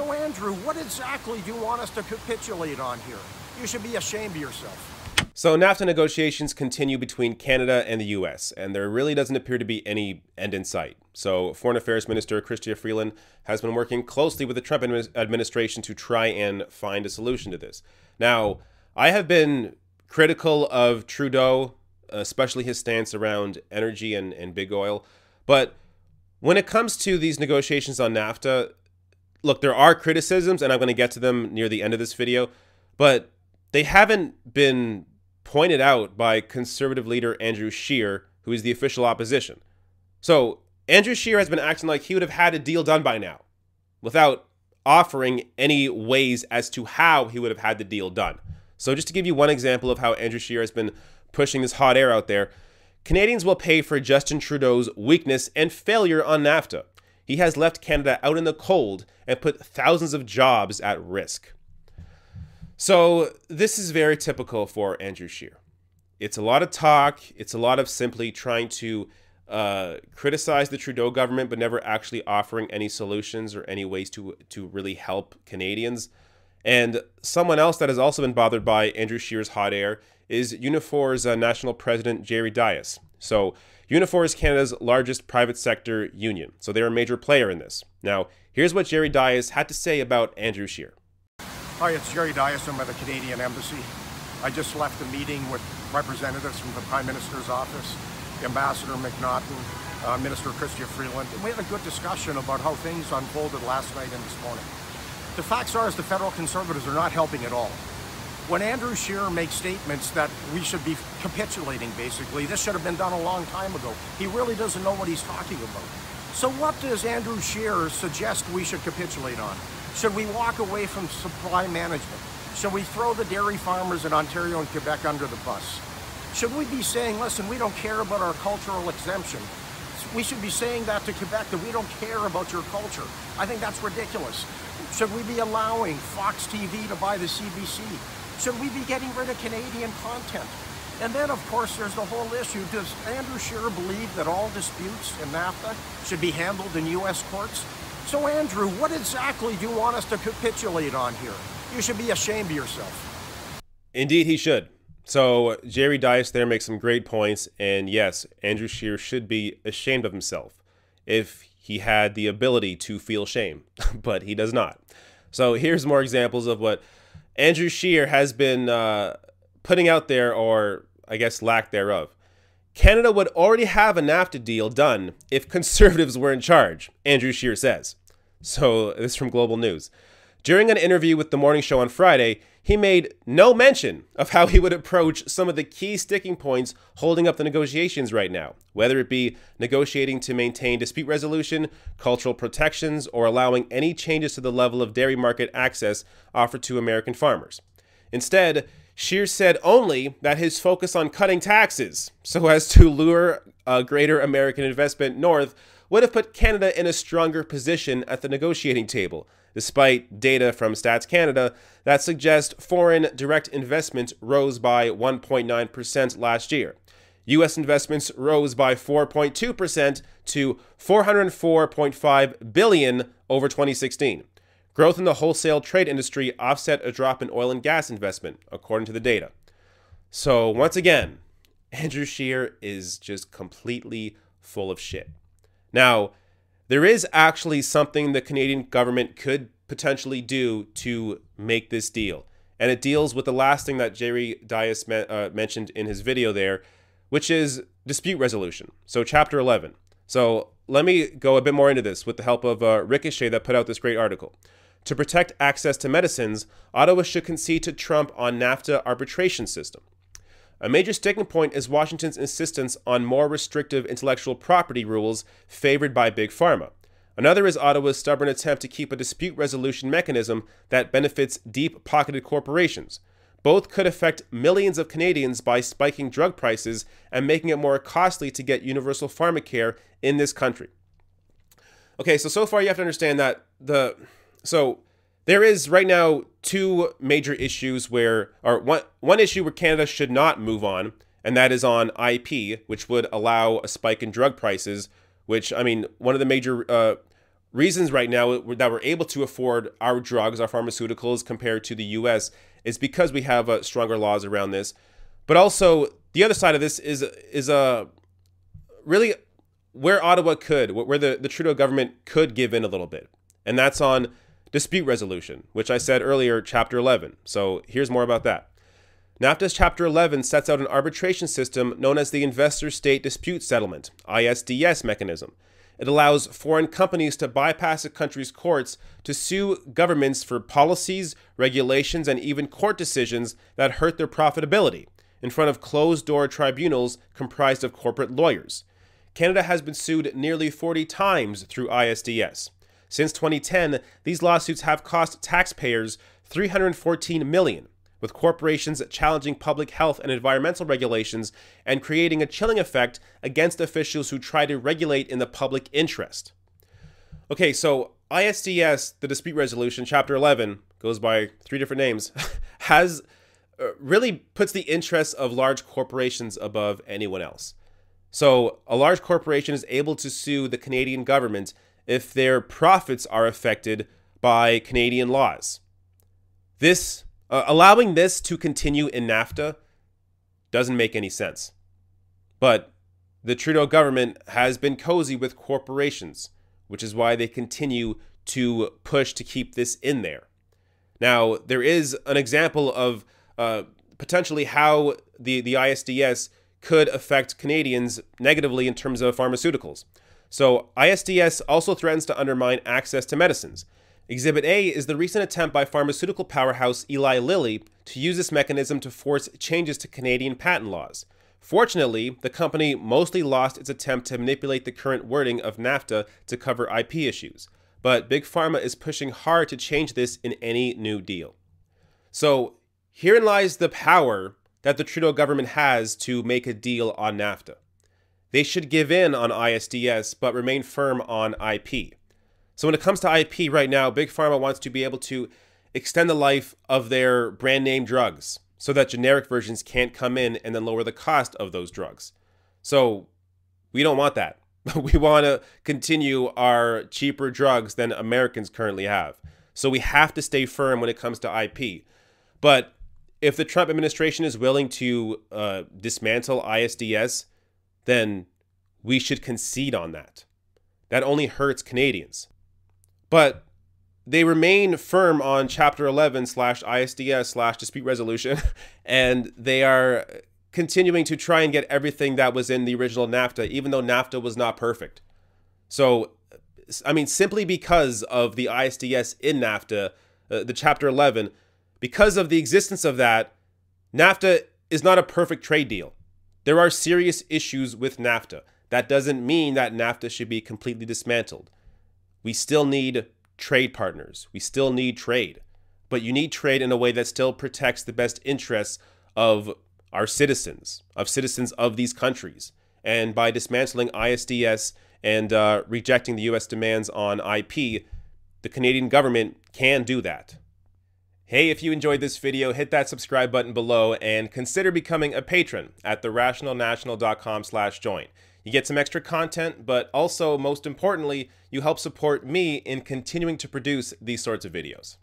So Andrew, what exactly do you want us to capitulate on here? You should be ashamed of yourself. So NAFTA negotiations continue between Canada and the US, and there really doesn't appear to be any end in sight. So Foreign Affairs Minister Chrystia Freeland has been working closely with the Trump administration to try and find a solution to this. Now, I have been critical of Trudeau, especially his stance around energy and big oil, but when it comes to these negotiations on NAFTA, look, there are criticisms, and I'm going to get to them near the end of this video, but they haven't been pointed out by conservative leader Andrew Scheer, who is the official opposition. So Andrew Scheer has been acting like he would have had a deal done by now, without offering any ways as to how he would have had the deal done. So just to give you one example of how Andrew Scheer has been pushing this hot air out there, Canadians will pay for Justin Trudeau's weakness and failure on NAFTA. He has left Canada out in the cold and put thousands of jobs at risk. So this is very typical for Andrew Scheer. It's a lot of talk. It's a lot of simply trying to criticize the Trudeau government, but never actually offering any solutions or any ways to really help Canadians. And someone else that has also been bothered by Andrew Scheer's hot air is Unifor's national president, Jerry Dias. So Unifor is Canada's largest private sector union. So they're a major player in this. Now, here's what Jerry Dias had to say about Andrew Scheer. Hi, it's Jerry Dias. I'm at the Canadian Embassy. I just left a meeting with representatives from the Prime Minister's office, Ambassador McNaughton, Minister Chrystia Freeland, and we had a good discussion about how things unfolded last night and this morning. The facts are, is the federal Conservatives are not helping at all. When Andrew Scheer makes statements that we should be capitulating, basically, this should have been done a long time ago. He really doesn't know what he's talking about. So what does Andrew Scheer suggest we should capitulate on? Should we walk away from supply management? Should we throw the dairy farmers in Ontario and Quebec under the bus? Should we be saying, listen, we don't care about our cultural exemption? We should be saying that to Quebec, that we don't care about your culture. I think that's ridiculous. Should we be allowing Fox TV to buy the CBC? Should we be getting rid of Canadian content? And then, of course, there's the whole issue. Does Andrew Scheer believe that all disputes in NAFTA should be handled in U.S. courts? So, Andrew, what exactly do you want us to capitulate on here? You should be ashamed of yourself. Indeed, he should. So, Jerry Dias there makes some great points. And yes, Andrew Scheer should be ashamed of himself if he had the ability to feel shame, but he does not. So, here's more examples of what Andrew Scheer has been putting out there, or I guess lack thereof. Canada would already have a NAFTA deal done if conservatives were in charge, Andrew Scheer says. So this is from Global News. During an interview with The Morning Show on Friday, he made no mention of how he would approach some of the key sticking points holding up the negotiations right now, whether it be negotiating to maintain dispute resolution, cultural protections, or allowing any changes to the level of dairy market access offered to American farmers. Instead, Scheer said only that his focus on cutting taxes so as to lure greater American investment north would have put Canada in a stronger position at the negotiating table, despite data from Stats Canada that suggest foreign direct investment rose by 1.9% last year. U.S. investments rose by 4.2% to $404.5 billion over 2016. Growth in the wholesale trade industry offset a drop in oil and gas investment, according to the data. So once again, Andrew Scheer is just completely full of shit. Now, there is actually something the Canadian government could potentially do to make this deal. And it deals with the last thing that Jerry Dias mentioned in his video there, which is dispute resolution. So Chapter 11. So let me go a bit more into this with the help of Ricochet that put out this great article. To protect access to medicines, Ottawa should concede to Trump on NAFTA arbitration system. A major sticking point is Washington's insistence on more restrictive intellectual property rules favored by Big Pharma. Another is Ottawa's stubborn attempt to keep a dispute resolution mechanism that benefits deep-pocketed corporations. Both could affect millions of Canadians by spiking drug prices and making it more costly to get universal pharmacare in this country. Okay, so far you have to understand that there is right now two major issues one issue where Canada should not move on, and that is on IP, which would allow a spike in drug prices, which, I mean, one of the major reasons right now that we're able to afford our drugs, our pharmaceuticals compared to the US is because we have stronger laws around this. But also the other side of this is really where Ottawa could, where the Trudeau government could give in a little bit. And that's on dispute resolution, which I said earlier, Chapter 11. So here's more about that. NAFTA's Chapter 11 sets out an arbitration system known as the Investor State Dispute Settlement, ISDS mechanism. It allows foreign companies to bypass a country's courts to sue governments for policies, regulations, and even court decisions that hurt their profitability in front of closed-door tribunals comprised of corporate lawyers. Canada has been sued nearly 40 times through ISDS. Since 2010, these lawsuits have cost taxpayers $314 million, with corporations challenging public health and environmental regulations and creating a chilling effect against officials who try to regulate in the public interest. Okay, so ISDS, the dispute resolution, Chapter 11, goes by 3 different names, has really puts the interests of large corporations above anyone else. So a large corporation is able to sue the Canadian government if their profits are affected by Canadian laws. Allowing this to continue in NAFTA doesn't make any sense. But the Trudeau government has been cozy with corporations, which is why they continue to push to keep this in there. Now, there is an example of potentially how the ISDS could affect Canadians negatively in terms of pharmaceuticals. So ISDS also threatens to undermine access to medicines. Exhibit A is the recent attempt by pharmaceutical powerhouse Eli Lilly to use this mechanism to force changes to Canadian patent laws. Fortunately, the company mostly lost its attempt to manipulate the current wording of NAFTA to cover IP issues. But Big Pharma is pushing hard to change this in any new deal. So herein lies the power that the Trudeau government has to make a deal on NAFTA. They should give in on ISDS, but remain firm on IP. So when it comes to IP right now, Big Pharma wants to be able to extend the life of their brand name drugs so that generic versions can't come in and then lower the cost of those drugs. So we don't want that. We want to continue our cheaper drugs than Americans currently have. So we have to stay firm when it comes to IP. But if the Trump administration is willing to dismantle ISDS, then we should concede on that. That only hurts Canadians. But they remain firm on Chapter 11 /ISDS /dispute resolution, and they are continuing to try and get everything that was in the original NAFTA, even though NAFTA was not perfect. So, I mean, simply because of the ISDS in NAFTA, the Chapter 11, because of the existence of that, NAFTA is not a perfect trade deal. There are serious issues with NAFTA. That doesn't mean that NAFTA should be completely dismantled. We still need trade partners. We still need trade. But you need trade in a way that still protects the best interests of our citizens of these countries. And by dismantling ISDS and rejecting the U.S. demands on IP, the Canadian government can do that. Hey, if you enjoyed this video, hit that subscribe button below and consider becoming a patron at therationalnational.com/join. You get some extra content, but also, most importantly, you help support me in continuing to produce these sorts of videos.